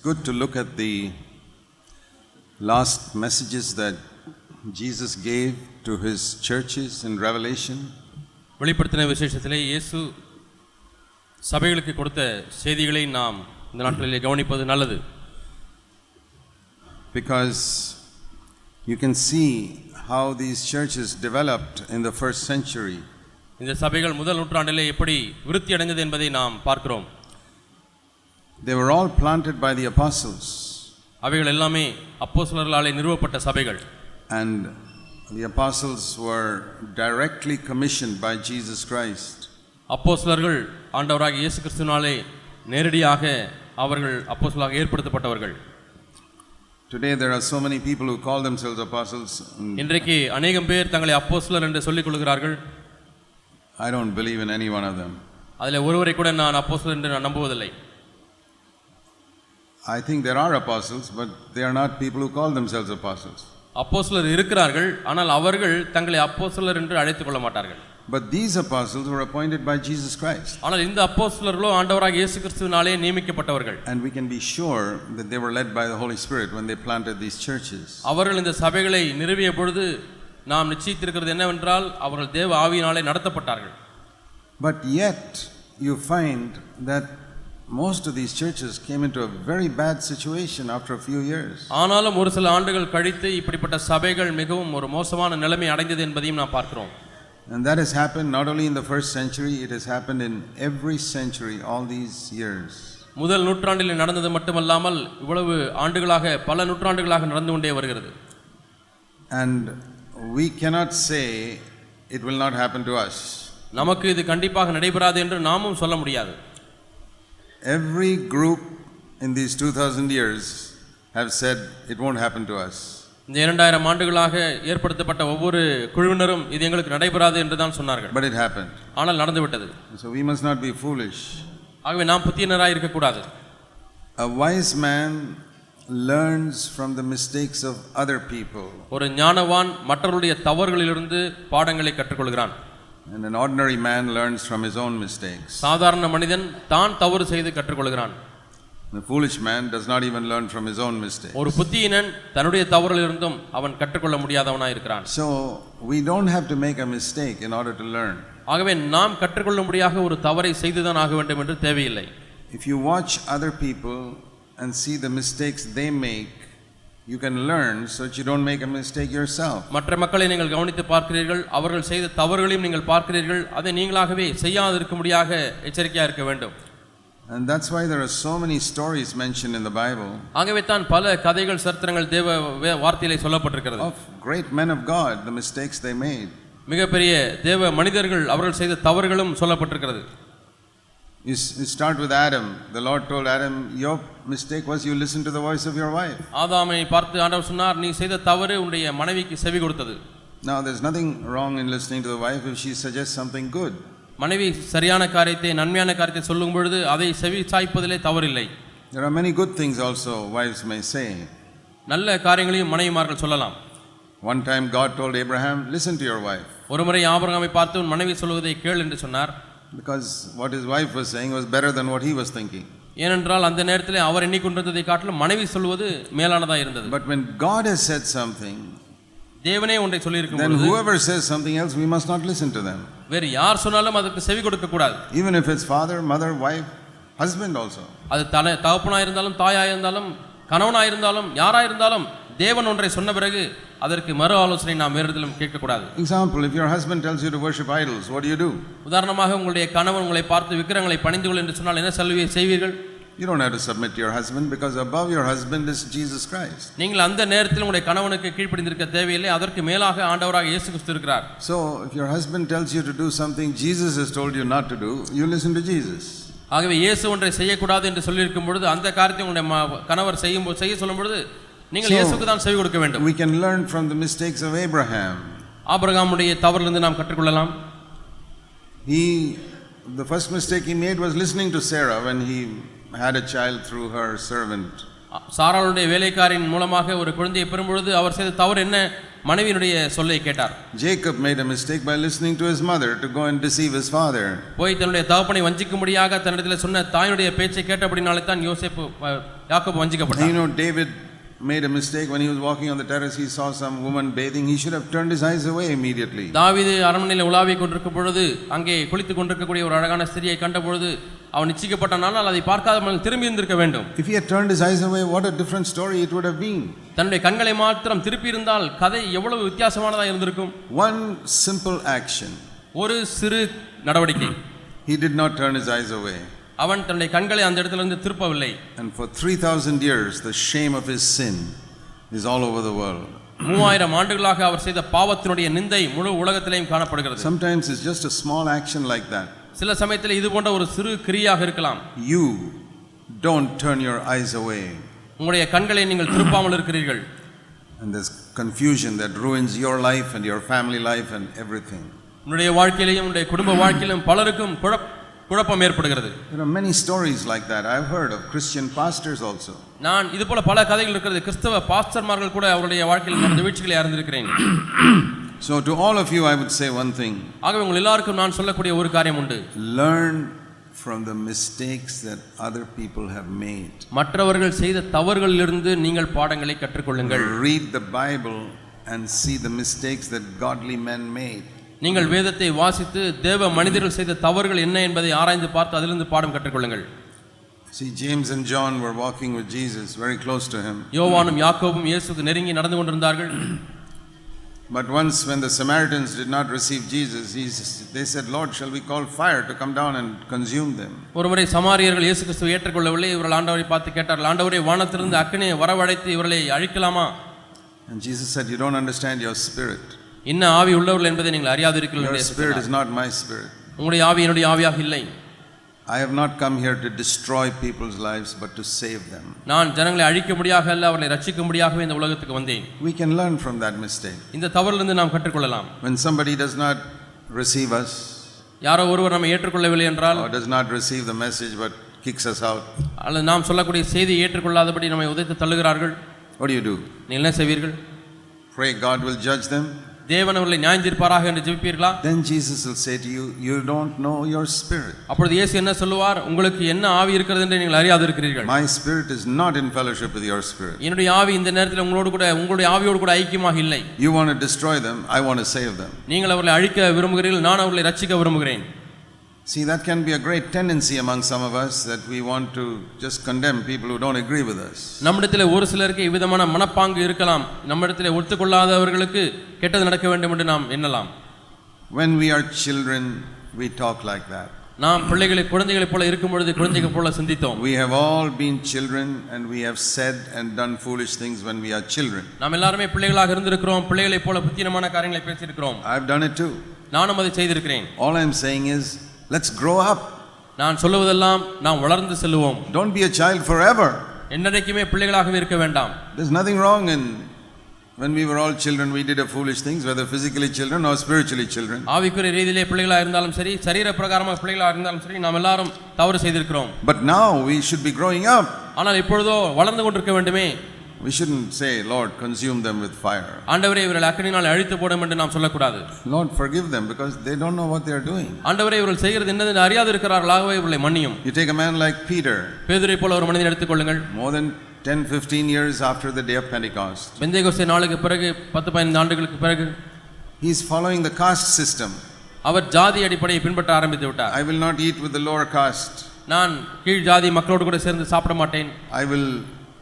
good to look at the last messages that Jesus gave to his churches in Revelation. வெளிப்படுத்தின விசேஷத்திலே இயேசு சபைகளுக்கு கொடுத்த செய்திகளை நாம் இந்த நாட்களிலே கவனிப்பது நல்லது. Because you can see how these churches developed in the first century. இந்த சபைகள் முதல் நூற்றாண்டிலே எப்படி விருத்தி அடைந்தது என்பதை நாம் பார்க்கிறோம். They were all planted by the apostles. அவைகள் எல்லாமே அப்போஸ்தலர்களாலே நிறுவப்பட்ட சபைகள். And the apostles were directly commissioned by Jesus Christ. அப்போஸ்தலர்கள் ஆண்டவராகிய இயேசு கிறிஸ்துவினாலே நேரடியாக அவர்கள் அப்போஸ்தலராக ஏற்படுத்தப்பட்டவர்கள். Today there are so many people who call themselves apostles. இன்றைக்கு अनेகம் பேர் தங்களை அப்போஸ்தலர் என்று சொல்லிக் கொள்கிறார்கள். I don't believe in any one of them. அதிலே ஒருவரை கூட நான் அப்போஸ்தலர் என்று நான் நம்புவதில்லை. I think there are apostles, but they are not people who call themselves apostles. அப்போஸ்தலர் இருக்கிறார்கள், ஆனால் அவர்கள் தங்களை அப்போஸ்தலர் என்று அழைத்துக் கொள்ள மாட்டார்கள். But these apostles were appointed by Jesus Christ. ஆனால் இந்த அப்போஸ்தலர்களோ ஆண்டவராகிய இயேசு கிறிஸ்துவினாலே நியமிக்கப்பட்டவர்கள். And we can be sure that they were led by the Holy Spirit when they planted these churches. அவர்கள் இந்த சபைகளை நிறுவிய பொழுது நாம் நிச்சயித்திருக்கிறது என்னவென்றால் அவர்கள் தேவ ஆவியினாலே நடத்தப்பட்டார்கள். But yet you find that most of these churches came into a very bad situation after a few years. ஆனாலும் ஒரு சில ஆண்டுகள் கழித்து இப்படிப்பட்ட சபைகள் மிகவும் ஒரு மோசமான நிலைமை அடைந்தது என்பதையும் நாம் பார்க்கிறோம். And that has happened not only in the first century, it has happened in every century all these years. முதல் நூற்றாண்டில் நடந்தது மட்டுமல்லாமல் இவ்வளவு ஆண்டுகளாக பல நூற்றாண்டுகளாக நடந்து கொண்டே வருகிறது. And we cannot say it will not happen to us. நமக்கு இது கண்டிப்பாக நடைபெறாது என்று நாமும் சொல்ல முடியாது. Every group in these 2000 years have said it won't happen to us. இந்த 2000 ஆண்டுகளாக ஏற்படுத்தப்பட்ட ஒவ்வொரு குழுவினரும் இது எங்களுக்கு நடைபெறாது என்று தான் சொன்னார்கள். But it happened. ஆனால் நடந்து விட்டது. So we must not be foolish. ஆகவே நாம் புத்தியனராய் இருக்க கூடாது. A wise man learns from the mistakes of other people. ஒரு ஞானவான் மற்றவருடைய தவறுகளிலிருந்து பாடங்களை கற்றுக்கொள்கிறான். And an ordinary man learns from his own mistakes. சாதாரண மனிதன் தான் தவறு செய்து கற்றுக்கொள்கிறான். The foolish man does not even learn from his own mistakes. ஒரு புத்தியீனன் தன்னுடைய தவறுகளிலிருந்தும் அவன் கற்றுக்கொள்ள முடியாதவனாய் இருக்கிறான். So we don't have to make a mistake in order to learn. ஆகவே நாம் கற்றுக்கொள்ளும்படியாக ஒரு தவறை செய்துதான் ஆக வேண்டும் என்று தேவையில்லை. If you watch other people and see the mistakes they make, you can learn so that you don't make a mistake yourself. மற்ற மக்களை நீங்கள் கவனித்து பார்க்கிறீர்கள், அவர்கள் செய்த தவறுகளையும் நீங்கள் பார்க்கிறீர்கள், அதை நீங்களாகவே செய்யாதிருக்கும்படியாக எச்சரிக்கையாக இருக்க வேண்டும். And that's why there are so many stories mentioned in the Bible. ஆகவே தான் பல கதைகள் சரித்திரங்கள் தேவ வார்த்தையிலே சொல்லப்பட்டிருக்கிறது. Of great men of God, the mistakes they made. மிகப்பெரிய தேவ மனிதர்கள் அவர்கள் செய்த தவறுகளும் சொல்லப்பட்டிருக்கிறது. You start with Adam. The Lord told Adam, your mistake was you listened to the voice of your wife. ஆதாமை பார்த்து ஆண்டவர் சொன்னார், நீ செய்த தவறு உன்னுடைய மனைவிக்கு செவி கொடுத்தது. Now there's nothing wrong in listening to the wife if she suggests something good. மனைவி சரியான காரியத்தை நன்மையான காரியத்தை சொல்லும் பொழுது அதை செவி சாய்ப்பதிலே தவறில்லை. There are many good things also wives may say. நல்ல காரியங்களையும் மனைவிமார்கள் சொல்லலாம். One time God told Abraham, listen to your wife. ஒருமுறை ஆபிரகாமை பார்த்து உன் மனைவி சொல்வதை கேள் என்று சொன்னார். Because what his wife was saying was better than what he was thinking. ஏனென்றால் அந்த நேரத்தில் அவர் எண்ணிக்கொண்டிருந்ததை காட்டிலும் மனைவி சொல்வது மேலானதாக இருந்தது. But when God has said something, தேவனே ஒன்றை சொல்லி இருக்கும் then whoever says something else, we must not listen to them. வேறு யார் சொன்னாலும் அதற்கு செவி கொடுக்க கூடாது. Even if it's father, mother, wife, husband also. அது தகப்பனாய் இருந்தாலும் தாயாய் இருந்தாலும் கணவனாய் இருந்தாலும் யாராய் இருந்தாலும் தேவன் ஒன்றை சொன்ன பிறகு அதற்கு மறு ஆலோசனை நாம் வேறு எதிலும் கேட்க கூடாது. Example, if your husband tells you to worship idols, what do? உதாரணமாக உங்களுடைய கணவன் உங்களை பார்த்து விக்கிரகங்களை பணிந்து கொள் என்று சொன்னால் என்ன செய்வீர்கள்? You don't have to submit to your husband because above your husband is Jesus Christ. நீங்கள் அந்த நேரத்தில் உங்களுடைய கணவனுக்கு கீழ்ப்படிந்திருக்க தேவையில்லை, அதற்கு மேலாக ஆண்டவராக இயேசு கிறிஸ்து இருக்கிறார். So if your husband tells you to do something Jesus has told you not to do, you listen to Jesus. ஆகவே இயேசு ஒன்றை செய்யக்கூடாது என்று சொல்லியிருக்கும் பொழுது அந்த காரியத்தை உங்களுடைய கணவர் செய்ய சொல்லும் பொழுது நீங்கள் இயேசுவுக்கு தான் செவி கொடுக்க வேண்டும். We can learn from the mistakes of Abraham. ஆபிரகாமுடைய தவறிலிருந்து நாம் கற்றுக்கொள்ளலாம். The first mistake he made was listening to Sarah when he had a child through her servant. சாராளுடைய வேலைக்காரின் மூலமாக ஒரு குழந்தையை பெறும் பொழுது அவர் செய்த தவறு என்ன மனைவியினுடைய சொல்லை கேட்டார். Jacob made a mistake by listening to his mother to go and deceive his father. போய் தன்னுடைய தகப்பனை வஞ்சிக்கும்படியாக தன்னிடத்தில் சொன்ன தாயினுடைய பேச்சை கேட்டபடினாலே தான் யாக்கோபு வஞ்சிக்கப்பட்டார். You know, David made a mistake when he was walking on the terrace. He saw some woman bathing. He should have turned his eyes away immediately. தாவீது அரண்மனையில் உலாவிக் கொண்டிருக்கும் பொழுது அங்கே குளித்துக் கொண்டிருக்கக்கூடிய ஒரு அழகான ஸ்திரியை கண்ட பொழுது அவன் நிச்சயிக்கப்பட்டானால் அதை பார்க்காமல் திரும்பி இருந்திருக்க வேண்டும். If he had turned his eyes away, what a different story it would have been. தன்னுடைய கண்களை மாத்திரம் திருப்பி இருந்தால் கதை எவ்வளவு வித்தியாசமானதா இருந்திருக்கும். One simple action. ஒரு சிறு நடவடிக்கை. He did not turn his eyes away. அவன் தன்னுடைய கண்களை அந்த இடத்திலிருந்து திருப்பவில்லை. And for 3000 years the shame of his sin is all over the world. 3000 ஆண்டுகளாக அவர் செய்த பாவத்தினுடைய நிந்தை முழு உலகத்திலேயும் காணப்படுகிறது. Sometimes it's just a small action like that. சில சமயத்தில் இது போன்ற ஒரு சிறு கிரியாக இருக்கலாம். You don't turn your eyes away. உங்களுடைய கண்களை நீங்கள் திருப்பாமல் இருக்கிறீர்கள். And there's confusion that ruins your life and your family life and everything. உங்களுடைய வாழ்க்கையிலும் உங்களுடைய குடும்ப வாழ்க்கையிலும் பலருக்கும் குழப்பம் ஏற்படுகிறது. There are many stories like that. I've heard of Christian pastors also. நான் இது போல பல கதைகள் இருக்கிறது. கிறிஸ்தவ பாஸ்டர்மார்கள் கூட அவருடைய வாழ்க்கையில் நடந்த வீழ்ச்சிகளை அறிந்திருக்கிறேன். So to all of you I would say one thing. ஆகவே உங்கள் எல்லாருக்கும் நான் சொல்லக்கூடிய ஒரு காரியம் உண்டு. Learn from the mistakes that other people have made. மற்றவர்கள் செய்த தவறுகளிலிருந்து நீங்கள் பாடங்களை கற்றுக்கொள்ளுங்கள். Read the Bible and see the mistakes that godly men made. நீங்கள் வேதத்தை வாசித்து தேவ மனிதர்கள் செய்த தவறுகள் என்ன என்பதை ஆராய்ந்து பார்த்து அதிலிருந்து பாடம் கற்றுக்கொள்ளுங்கள். See, James and John were walking with Jesus, very close to him. யோவானும் யாக்கோபும் இயேசுவுக்கு நெருங்கி நடந்து கொண்டிருந்தார்கள். But once when the Samaritans did not receive Jesus, they said, Lord, shall we call fire to come down and consume them? ஒருமுறை சமாரியர்கள் இயேசு கிறிஸ்துவை ஏற்றுக்கொள்ளவில்லை. இவர்கள் ஆண்டவரை பார்த்து கேட்டார்கள், ஆண்டவரே, வானத்திலிருந்து அக்கினியை வரவழைத்து இவர்களை அழிக்கலாமா? And Jesus said, you don't understand your spirit. இன்ன ஆவி உள்ளவர்கள் என்பதை நீங்கள் அறியாதிருக்கிறீர்கள். Your spirit is not my spirit. உங்களுடைய ஆவி என்னுடைய ஆவியாக இல்லை. I have not come here to destroy people's lives but to save them. நான் ஜனங்களை அழிக்கும்படியாக அல்ல, அவர்களை ரட்சிக்கும்படியாகவே இந்த உலகத்துக்கு வந்தேன். We can learn from that mistake. இந்த தவறிலிருந்து நாம் கற்றுக்கொள்ளலாம். When somebody does not receive us, யாரோ ஒருவர் நம்மை ஏற்றுக்கொள்ளவில்லை என்றால், or does not receive the message but kicks us out, அல்லது நாம் சொல்லக்கூடிய செய்தியை ஏற்றுக்கொள்ளாதபடி நம்மை உதைத்து தள்ளுகிறார்கள், what do you do? நீங்கள் என்ன செய்வீர்கள்? Pray God will judge them. தேவன் அவர்களை நியாயந்தீர்ப்பாராக என்று ஜெபிப்பீர்களா? Then Jesus will say to you, you don't know your spirit. அப்பொழுது இயேசு என்ன சொல்லுவார்? உங்களுக்கு என்ன ஆவி இருக்கிறது என்று நீங்கள் அறியாதிருக்கிறீர்கள். My spirit is not in fellowship with your spirit. என்னுடைய ஆவி இந்த நேரத்தில் உங்களுடைய ஆவியோடு கூட ஐக்கியமாக இல்லை. You want to destroy them, I want to save them. நீங்கள் அவர்களை அழிக்க விரும்புகிறீர்கள், நான் அவர்களை ரட்சிக்க விரும்புகிறேன். See, that can be a great tendency among some of us, that we want to just condemn people who don't agree with us. நம்மிடத்தில் ஒரு சிலருக்கு இவ்விதமான மனப்பாங்கு இருக்கலாம். நம்மிடத்தில் ஒத்துக்கொள்ளாதவர்களுக்கு கெட்டது நடக்க வேண்டும் என்று நாம் எண்ணலாம். When we are children, we talk like that. நாம் குழந்தைகளைப் போல இருக்கும் பொழுது குழந்தைகள் போல சிந்தித்தோம். We have all been children and we have said and done foolish things when we are children. நாம் எல்லாரும் பிள்ளைகளாக இருந்திருக்கிறோம். பிள்ளைகளைப் போல புத்திரமான காரியங்களை பேசியிருக்கிறோம். I have done it too. நானும் அதை செய்திருக்கிறேன். All I am saying is, let's grow up. நான் சொல்லுவதெல்லாம் நாம் வளர்ந்து செல்லுவோம். Don't be a child forever. என்னைக்குமே பிள்ளைகளாகவே இருக்க வேண்டாம். There's nothing wrong in when we were all children we did a foolish things, whether physically children or spiritually children. ஆவிக்குரிய ரீதியிலே பிள்ளைகளாக இருந்தாலும் சரி, சரீர பிரகாரமாக பிள்ளைகளாக இருந்தாலும் சரி, நாம் எல்லாரும் தவறு செய்திருக்கிறோம். But now we should be growing up. ஆனால் இப்பொழுதோ வளர்ந்து கொண்டிருக்க வேண்டுமே. We shouldn't say, Lord, consume them with fire. ஆண்டவரே, இவர்களை அக்கினியால் அழித்து போடும் என்று நாம் சொல்லக்கூடாது. Lord, forgive them because they don't know what they are doing. ஆண்டவரே, இவர்கள் செய்கிறது என்னவென்று அறியாது இருக்கிறார்கள், ஆகவே இவர்களை மன்னியும். You take a man like Peter. பேதுரை போல ஒரு மனிதனை எடுத்துக்கொள்ளுங்கள். More than 10-15 years after the day of Pentecost, Pentecost நாளுக்கு பிறகு 10-15 ஆண்டுகளுக்கு பிறகு he is following the caste system. அவர் ஜாதி அடிப்படையை பின்பற்ற ஆரம்பித்து விட்டார். I will not eat with the lower caste. நான் கீழ் ஜாதி மக்களோடு கூட சேர்ந்து சாப்பிட மாட்டேன். I will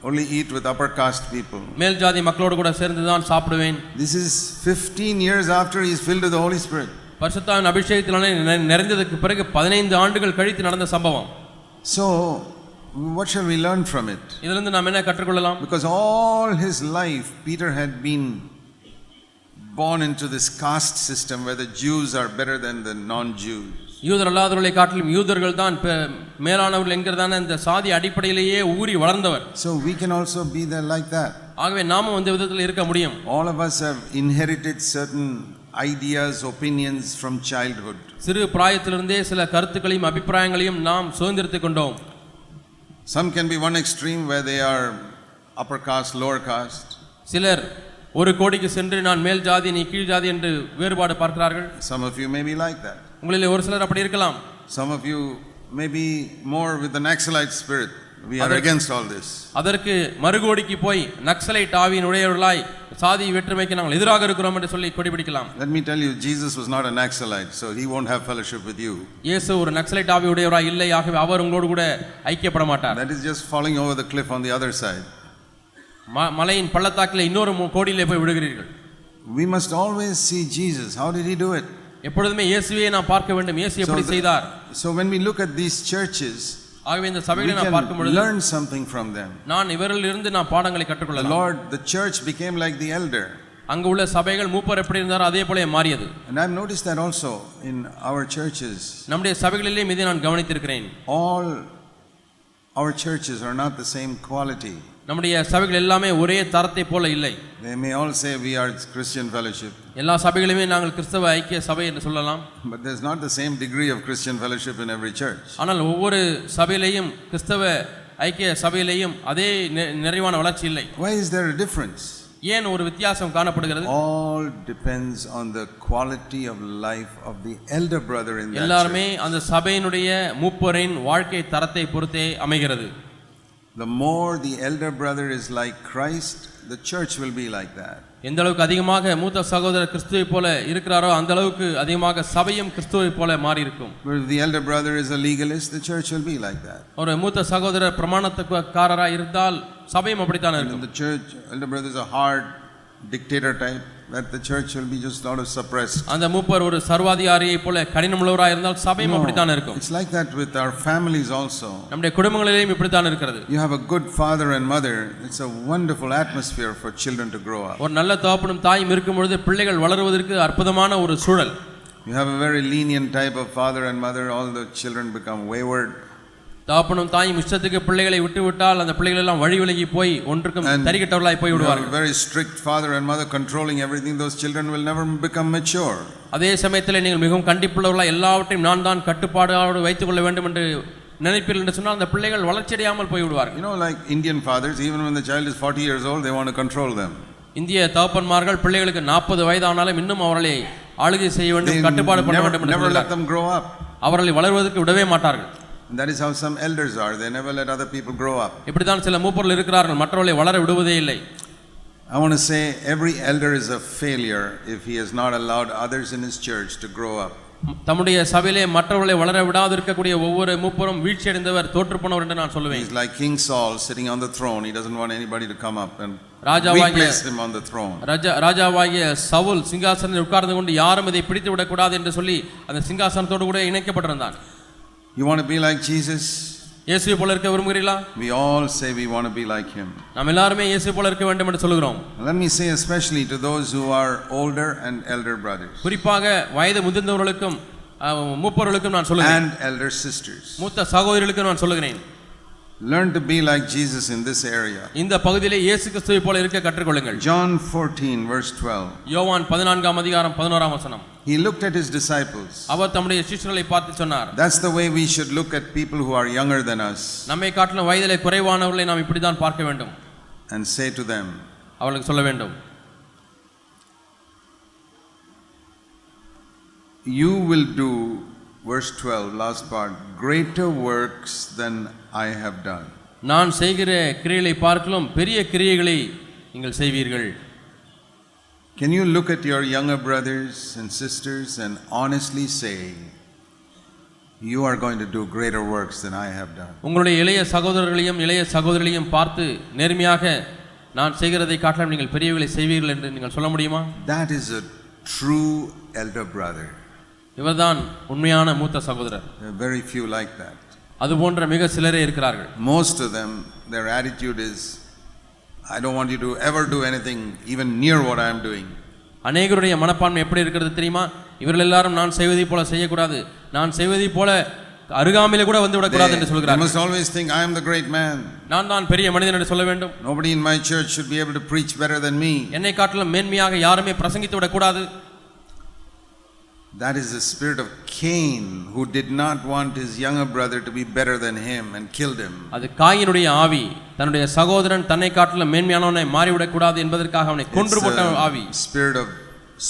only eat with upper caste people. மேல் ஜாதி மக்களோடு கூட சேர்ந்து தான் சாப்பிடுவேன். This is 15 years after he is filled with the Holy Spirit. பரிசுத்தாவின் அபிஷேகத்தினாலே நிறைந்ததற்கு பிறகு 15 ஆண்டுகள் கழித்து நடந்த சம்பவம். So what shall we learn from it? இதிலிருந்து நாம் என்ன கற்றுக்கொள்ளலாம்? Because all his life Peter had been born into this caste system where the Jews are better than the non-Jews. யூதர் அல்லாதவர்களை காட்டிலும் யூதர்கள் தான் மேலானவர்கள் என்கிறதான இந்த சாதி அடிப்படையிலேயே ஊறி வளர்ந்தவர். So we can also be there like that. ஆகவே நாமும் அந்த விதத்தில் இருக்க முடியும். All of us have inherited certain ideas, opinions from childhood. சிறு பிராயத்திலிருந்தே சில கருத்துக்களையும் அபிப்பிராயங்களையும் நாம் சுதந்திரித்துக் கொண்டோம். Some can be one extreme where they are upper caste, lower caste. சிலர் ஒரு கோடிக்கு சென்று நான் மேல் ஜாதி நீ கீழ் ஜாதி என்று வேறுபாடு பார்க்கிறார்கள். Some of you may be like that. உங்களிலே ஒரு சிலர் அப்படி இருக்கலாம். Some of you may be more with the Naxalite spirit. We are against all this. அதற்கு மறுகோடிக்கு போய் நக்சலைட் ஆவியின் உடையவர்களாய் சாதி வேற்றுமைக்கு நாங்கள் எதிராக இருக்கிறோம் என்று சொல்லி கொடி பிடிக்கலாம். Let me tell you, Jesus was not a Naxalite, so he won't have fellowship with you. இயேசு ஒரு நக்சலைட் ஆவி உடையவராய் இல்லை, ஆகவே அவர் உங்களோடு கூட ஐக்கியப்பட மாட்டார். That is just falling over the cliff on the other side. மலையின் பள்ளத்தாக்கிலே இன்னொரு கோடியிலே போய் விடுகிறீர்கள். We must always see Jesus. How did he do it? எப்பொழுதுமே இயேசுவை நாம் பார்க்க வேண்டும். இயேசு எப்படி செய்தார்? So when we look at these churches, ஆகவே இந்த சபைகளை நாம் பார்க்கும் பொழுது learn something from them. நான் இவரிலிருந்து நான் பாடங்களை கற்றுக்கொள்ளலாம். The Lord, the church became like the elder. அங்கு உள்ள சபைகள் மூப்பர் எப்படி இருந்தாரோ அதே போல மாறியது. And I've noticed that also in our churches. நம்முடைய சபைகளிலே இதை நான் கவனித்திருக்கிறேன். All our churches are not the same quality. நம்முடைய சபைகள் எல்லாமே ஒரே தரத்தை போல இல்லை. They may all say we are Christian fellowship. எல்லா சபைகளுமே நாங்கள் கிறிஸ்தவ ஐக்கிய சபை என்று சொல்லலாம். But there's not the same degree of Christian fellowship in every church. ஆனால் ஒவ்வொரு சபையிலேயும் கிறிஸ்தவ ஐக்கிய சபையிலேயும் அதே நிறைவான வளர்ச்சி இல்லை. Why is there a difference? ஏன் ஒரு வித்தியாசம் காணப்படுகிறது? All depends on the quality of life of the elder brother in that எல்லாரும் church. அந்த சபையினுடைய மூப்பரின் வாழ்க்கை தரத்தை பொறுத்தே அமைகிறது. The more the elder brother is like Christ, the church will be like that. எந்த அளவுக்கு அதிகமாக மூத்த சகோதரர் கிறிஸ்துவை போல இருக்கிறாரோ அந்த அளவுக்கு அதிகமாக சபையும் கிறிஸ்துவை போல மாறி இருக்கும். If the elder brother is a legalist, the church will be like that. ஒரு மூத்த சகோதரர் பிரமாணத்துக்காரராய் இருந்தால் சபையும் அப்படித்தான் இருக்கும். The church elder brother is a hard dictator type, that the church will be just sort of suppressed. அந்த மூப்பர் ஒரு சர்வாதிகாரியை போல கடினமுள்ளவராய் இருந்தால் சபையும் அப்படித்தான் இருக்கும். It's like that with our families also. நம்முடைய குடும்பங்களிலேயும் இப்படித்தான் இருக்கிறது. You have a good father and mother, it's a wonderful atmosphere for children to grow up. ஒரு நல்ல தகப்பனும் தாயும் இருக்கும் பொழுது பிள்ளைகள் வளருவதற்கு அற்புதமான ஒரு சூழல். You have a very lenient type of father and mother, all the children become wayward. தகப்பனும் தாயும் இஷ்டத்துக்கு பிள்ளைகளை விட்டு விட்டால் அந்த பிள்ளைகள் எல்லாம் வழி விலகி போய் ஒன்றுக்கும் தரிகட்டவர்களாய் போய் விடுவார்கள். Very strict father and mother controlling everything, those children will never become mature. அதே சமயத்தில் நீங்கள் மிகவும் கண்டிப்புள்ளவர்களாய் எல்லாவற்றையும் நான் தான் கட்டுப்பாடோடு வைத்துக் கொள்ள வேண்டும் என்று நினைப்பீர்கள் என்று சொன்னால் அந்த பிள்ளைகள் வளர்ச்சியடையாமல் போய் விடுவார்கள். You know, like Indian fathers, even when the child is 40 years old, they want to control them. இந்திய தகப்பன்மார்கள் பிள்ளைகளுக்கு 40 வயதானாலும் இன்னும் அவர்களை ஆளுகை செய்ய வேண்டும், கட்டுப்பாடு பண்ண வேண்டும் என்று never let them grow up. அவர்களை வளர்வதற்கு விடவே மாட்டார்கள். And that is how some elders are. They never let other people grow up. இப்படிதான் சில மூப்பர்கள் இருக்கிறார்கள், மற்றவர்களை வளர விடுவதே இல்லை. I want to say every elder is a failure if he has not allowed others in his church to grow up. தம்முடைய சபையிலே மற்றவர்களை வளர விடாது இருக்கக்கூடிய ஒவ்வொரு மூப்பரும் வீழ்ச்சி அடைந்தவர், தோற்று போனவர் என்று நான் சொல்லுவேன். He's like King Saul sitting on the throne. He doesn't want anybody to come up and replace him on the throne. ராஜாவாகிய சவுல் சிங்காசனத்தில் உட்கார்ந்து கொண்டு யாரும் இதை பிடித்து விடக்கூடாது என்று சொல்லி அந்த சிங்காசனத்தோடு கூட இணைக்கப்பட்டிருந்தான். You want to be like Jesus? இயேசுவை போல இருக்க விரும்புகிறீர்களா? We all say we want to be like him. நாம் எல்லாரும் இயேசுவை போல இருக்க வேண்டும் என்று சொல்கிறோம். Let me say especially to those who are older and elder brothers. குறிப்பாக வயது முதிர்ந்தவர்களுக்கும் மூப்பர்களுக்கும் நான் சொல்லுகிறேன். And elder sisters. மூத்த சகோதரிகளுக்கும் நான் சொல்லுகிறேன். Learn to be like Jesus in this area. இந்த பகுதியிலே இயேசு கிறிஸ்துவை போல இருக்க கற்றுக்கொள்ளுங்கள். John 14 verse 12. யோவான் 14ஆம் அதிகாரம் 11ஆம் வசனம். He looked at his disciples. அவர் தம்முடைய சீஷர்களை பார்த்து சொன்னார். That's the way we should look at people who are younger than us. நம்மை காட்டிலும் வயதிலே குறைவானவர்களை நாம் இப்படி தான் பார்க்க வேண்டும். And say to them. அவர்களுக்கு சொல்ல வேண்டும். You will do, verse 12, last part, greater works than I have done. நான் செய்கிற கிரியைகளை பார்க்கலும் பெரிய கிரியைகளை நீங்கள் செய்வீர்கள். Can you look at your younger brothers and sisters and honestly say you are going to do greater works than I have done? உங்களுடைய இளைய சகோதரர்களையும் இளைய சகோதரிகளையும் பார்த்து நேர்மையாக நான் செய்கிறதை காட்டிலும் நீங்கள் பெரியவைகளை செய்வீர்கள் என்று நீங்கள் சொல்ல முடியுமா? That is a true elder brother. இவர்தான் உண்மையான மூத்த சகோதரர். There are very few like that. அது போன்ற மிக சிலரே இருக்கிறார்கள். Most of them, their attitude is, I don't want you to ever do anything even near what I am doing. அநேகருடைய மனப்பான்மை எப்படி இருக்கிறது தெரியுமா? இவர்கள் எல்லாரும் நான் செய்வதை போல செய்யக்கூடாது, நான் செய்வதை போல அருகாமையிலே கூட வந்து விடக்கூடாது என்று சொல்கிறார்கள். They must always think I am the great man. நான் தான் பெரிய மனிதன் என்று சொல்ல வேண்டும். Nobody in my church should be able to preach better than me. என்னை காட்டிலும் மேன்மையாக யாருமே பிரசங்கித்து விடக்கூடாது. That is the spirit of Cain, who did not want his younger brother to be better than him and killed him. அது காயினுடைய ஆவி, தன்னுடைய சகோதரன் தன்னை காட்டிலும் மேன்மையானவனை மாறிவிடக் கூடாது என்பதற்காக அவனை கொன்று போட்ட ஆவி. Spirit of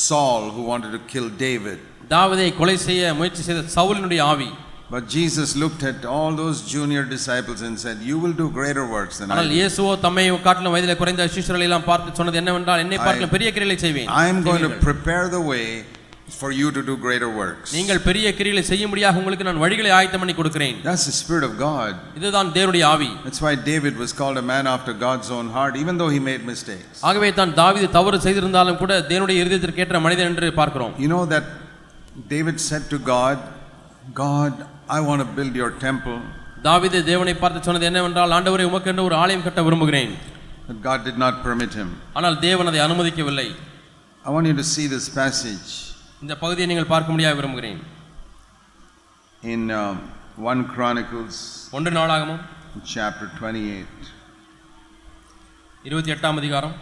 Saul, who wanted to kill David. தாவீதை கொலை செய்ய முயற்சி செய்த சவுலினுடைய ஆவி. But Jesus looked at all those junior disciples and said, you will do greater works than I ஆனால் do. இயேசுவோ தம்மை காட்டிலும் வயதிலே குறைந்த சீஷர்களை எல்லாம் பார்த்து சொன்னது என்னவென்றால், என்னை பார்க்கிலும் பெரிய கிரியைகளை செய்வேன். I am going to prepare the way for you to do greater works. நீங்கள் பெரிய கிரியைகளை செய்யும்படியாக உங்களுக்கு நான் வழிகளை ஆயத்தம் பண்ணி கொடுக்கிறேன். That's the spirit of God. இதுதான் தேவனுடைய ஆவி. That's why David was called a man after God's own heart, even though he made mistakes. ஆகவே தான் தாவீது தவறு செய்திருந்தாலும் கூட தேவனுடைய இருதயத்திற்கு ஏற்ற மனிதன் என்று பார்க்கிறோம். You know that David said to God, God, I want to build your temple. தாவீது தேவனை பார்த்து சொன்னது என்னவென்றால், ஆண்டவரே உமக்கென்று ஒரு ஆலயம் கட்ட விரும்புகிறேன். But God did not permit him. ஆனால் தேவன் அதை அனுமதிக்கவில்லை. I want you to see this passage. இந்த பகுதியை நீங்கள் பார்க்க முடியாது விரும்புகிறேன். In 1 Chronicles, ஒன்று நாளாகமம் chapter 28. 28ஆம் அதிகாரம்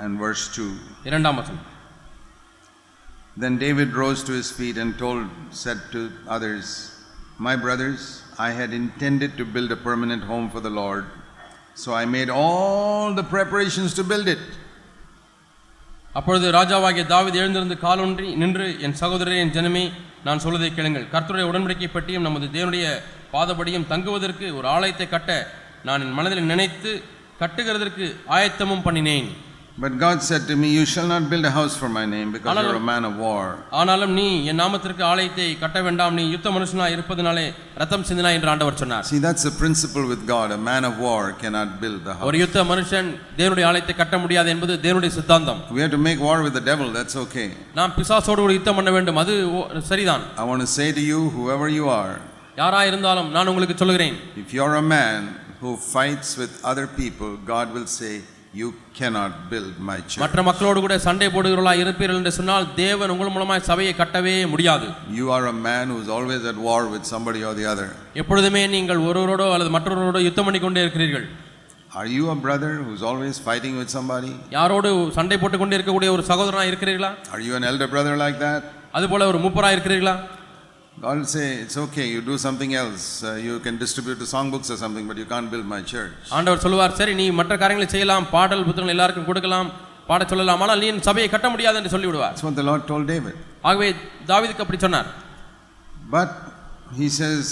and verse 2. இரண்டாம் வசனம். Then David rose to his feet and said to others, my brothers, I had intended to build a permanent home for the Lord, so I made all the preparations to build it. அப்பொழுது ராஜாவாகிய தாவீது எழுந்திருந்து காலூன்றி நின்று, என் சகோதரரே, என் ஜனமே, நான் சொல்வதை கேளுங்கள். கர்த்தருடைய உடன்படிக்கை பெட்டியும் நமது தேவனுடைய பாதபடியும் தங்குவதற்கு ஒரு ஆலயத்தை கட்ட நான் என் மனதில் நினைத்து கட்டுகிறதற்கு ஆயத்தமும் பண்ணினேன். But God said to me, you shall not build a house for my name, because you are a man of war. ஆனாலும் நீ என் நாமத்திற்கு ஆலயத்தை கட்ட வேண்டாம், நீ யுத்த மனுஷனாய் இருப்பதனாலே ரத்தம் சிந்தினாய் என்று ஆண்டவர் சொன்னார். See, that's the principle with God. A man of war cannot build the house. ஒரு யுத்த மனுஷன் தேவனுடைய ஆலயத்தை கட்ட முடியாது என்பது தேவனுடைய சித்தாந்தம். We have to make war with the devil, that's okay. நாம் பிசாசோடு ஒரு யுத்தம் பண்ண வேண்டும், அது சரிதான். I want to say to you, whoever you are, யாராய் இருந்தாலும் நான் உங்களுக்கு சொல்கிறேன், if you are a man who fights with other people, God will say, you cannot build my church. மற்ற மக்களோடு கூட சண்டை போடுகிறவர்களாய் இருப்பீர்கள் என்று சொன்னால் தேவன் உங்கள் மூலமாய் சபையை கட்டவே முடியாது. You are a man who is always at war with somebody or the other. எப்பொழுதுமே நீங்கள் ஒருவரோடோ அல்லது மற்றொருவரோடோ யுத்தம் பண்ணி கொண்டே இருக்கிறீர்கள். Are you a brother who is always fighting with somebody? யாரோடு சண்டை போட்டுக் கொண்டே இருக்கக்கூடிய ஒரு சகோதரனாய் இருக்கிறீர்களா? Are you an elder brother like that? அதுபோல ஒரு மூப்பராய் இருக்கிறீர்களா? God will say, it's okay, you do something else. You can distribute the songbooks or something, but you can't build my church. ஆண்டவர் சொல்வார், சரி நீ மற்ற காரியங்களை செய்யலாம், பாடல் புத்தகங்கள் எல்லாருக்கும் கொடுக்கலாம், பாட சொல்லலாம், ஆனால் நீ சபையை கட்ட முடியாது என்று சொல்லி விடுவார். That's what the Lord told David. ஆகவே தாவீதுக்கு அப்படி சொன்னார். But he says,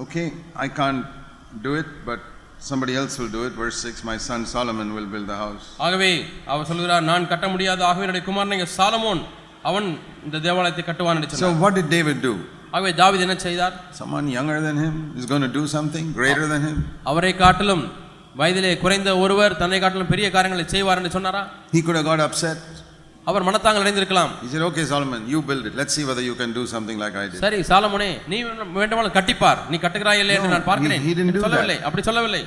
okay, I can't do it, but somebody else will do it. Verse 6, my son Solomon will build the house. ஆகவே அவர் சொல்கிறார், நான் கட்ட முடியாது, ஆகவே என்னுடைய குமாரனாகிய சாலமோன் அவன் இந்த தேவாலயத்தை கட்டுவான் என்று சொன்னார். So what did David do? ஆகவே தாவீது என்ன செய்தார்? Someone younger than him is going to do something greater than him. அவரை காட்டிலும் வயதிலே குறைந்த ஒருவர் தன்னை காட்டிலும் பெரிய காரியங்களை செய்வார் என்று சொன்னாரா? He could have got upset. Our மனத்தாங்கல் அடைந்திருக்கலாம். He said, okay Solomon, you build it, let's see whether you can do something like I did. சரி சாலமோனே, நீ வேண்டுமானால் கட்டிப்பார், நீ கட்டுகிறாய் இல்லை என்று நான் பார்க்கிறேன். he didn't do சொல்லவில்லை, அப்படி சொல்லவில்லை.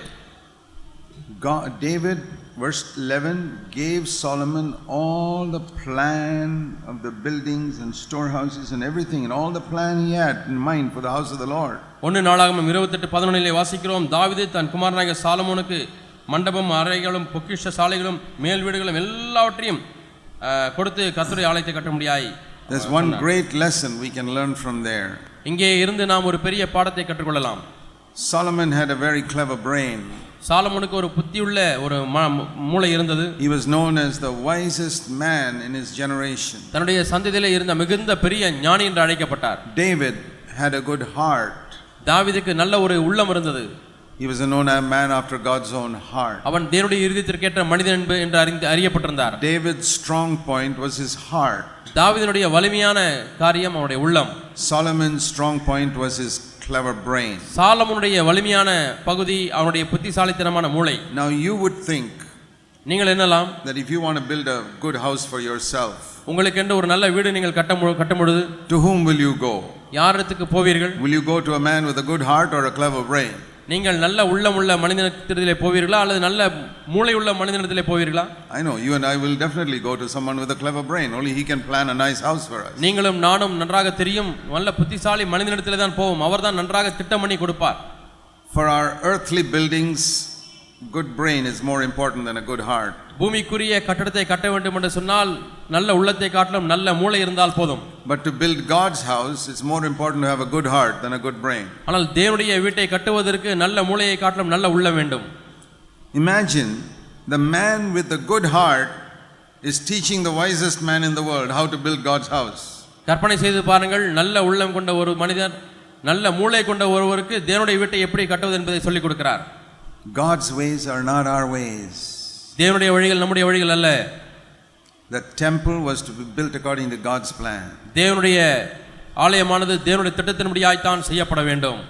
David, verse 11, gave Solomon all the plan of the buildings and storehouses and everything, and all the plan he had in mind for the house of the Lord. 1 நாளாகமம் 28:11 வாசிக்கிறோம், தாவீது தன் குமாரனாகிய சாலமோனுக்கு மண்டபம், அறைகளும், பொக்கிஷ சாலைகளும், மேல் வீடுகளும் எல்லாவற்றையும் கொடுத்து கர்த்தருடைய ஆலயத்தை கட்ட முடியாய். There's one great lesson we can learn from there. இங்கே இருந்து நாம் ஒரு பெரிய பாடத்தை கற்றுக்கொள்ளலாம். Solomon had a very clever brain. சாலமோனுக்கு ஒரு புத்தியுள்ள ஒரு மூளை இருந்தது. He was known as the wisest man in his generation. தன்னுடைய சந்ததியிலே இருந்த மிகுந்த பெரிய ஞானி என்று அழைக்கப்பட்டார். David had a good heart. தாவீதுக்கு நல்ல ஒரு உள்ளம் இருந்தது. He was a known man after God's own heart. அவன் தேவனுடைய இருதயத்திற்கேற்ற மனிதன் என்று அறியப்பட்டிருந்தார். David's strong point was his heart. தாவீதுடைய வலிமையான காரியம் அவனுடைய உள்ளம். Solomon's strong point was his clever brain. சாலமோனுடைய வலிமையான பகுதி அவனுடைய புத்திசாலித்தனமான மூளை. Now you would think நீங்கள் என்னலாம், that if you want to build a good house for yourself, உங்களுக்கு என்று ஒரு நல்ல வீடு நீங்கள் கட்டும் பொழுது to whom will you go? யாரிடத்துக்கு போவீர்கள்? Will you go to a man with a good heart or a clever brain? நீங்கள் நல்ல உள்ளமுள்ள மனிதனிடத்திலே போவீர்களா அல்லது நல்ல மூளை உள்ள மனிதனிடத்திலே போவீர்களா? I know you and I will definitely go to someone with a clever brain. Only he can plan a nice house for us. நீங்களும் நானும் நன்றாக தெரியும், நல்ல புத்திசாலி மனிதனிடத்திலே தான் போவோம், அவர்தான் நன்றாக திட்டம் பண்ணி கொடுப்பார். For our earthly buildings, good brain is more important than a good heart. பூமிக்குரிய கட்டடத்தை கட்ட வேண்டும் என்று சொன்னால் நல்ல உள்ளத்தை காட்டிலும் நல்ல மூளை இருந்தால் போதும். But to build God's house, it's more important to have a good heart than a good brain. ஆனால் தேவனுடைய வீட்டை கட்டுவதற்கு நல்ல மூளையை காட்டிலும் நல்ல உள்ளம் வேண்டும். Imagine the man with a good heart is teaching the wisest man in the world how to build God's house. கற்பனை செய்து பாருங்கள், நல்ல உள்ளம் கொண்ட ஒரு மனிதர், நல்ல மூளை கொண்ட ஒருவருக்கு தேவனுடைய வீட்டை எப்படி கட்டுவது என்பதை சொல்லிக் கொடுக்கிறார். God's ways are not our ways. தேவனுடைய வழிகள் நம்முடைய வழிகள் அல்ல. The temple was to be built according to God's plan. தேவனுடைய ஆலயமானது தேவனுடைய திட்டத்தின்படியாய்த்தான் செய்யப்பட வேண்டும்.